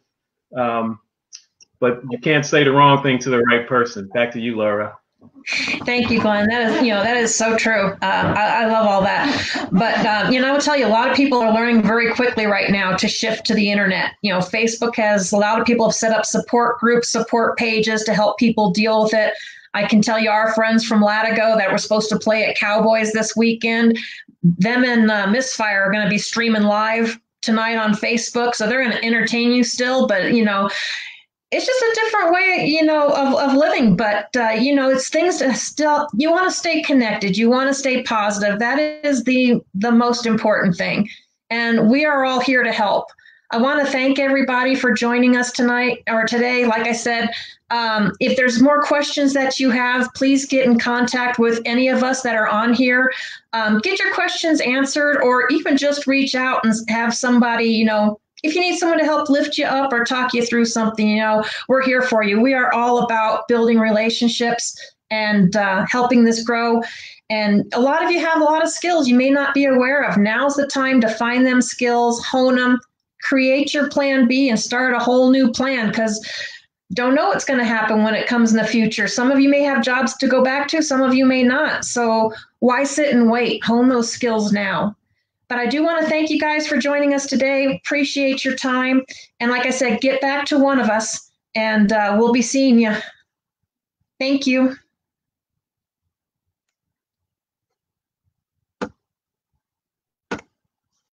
[SPEAKER 6] but you can't say the wrong thing to the right person. Back to you, Laura.
[SPEAKER 1] Thank you, Glenn. That is so true. I love all that. But, I will tell you, a lot of people are learning very quickly right now to shift to the internet. Facebook has, a lot of people have set up support groups, support pages to help people deal with it. I can tell you our friends from Latigo that were supposed to play at Cowboys this weekend, them and Misfire are going to be streaming live tonight on Facebook. So they're going to entertain you still, but, it's just a different way, of living. But, it's things that still, you want to stay connected. You want to stay positive. That is the most important thing. And we are all here to help. I want to thank everybody for joining us tonight or today. Like I said, if there's more questions that you have, please get in contact with any of us that are on here. Get your questions answered, or even just reach out and have somebody, if you need someone to help lift you up or talk you through something, we're here for you. We are all about building relationships and helping this grow. And a lot of you have a lot of skills you may not be aware of. Now's the time to find them skills, hone them, create your plan B and start a whole new plan, because don't know what's going to happen when it comes in the future. Some of you may have jobs to go back to, some of you may not. So why sit and wait? Hone those skills now. But I do want to thank you guys for joining us today. Appreciate your time. And like I said, get back to one of us, and we'll be seeing you. Thank you.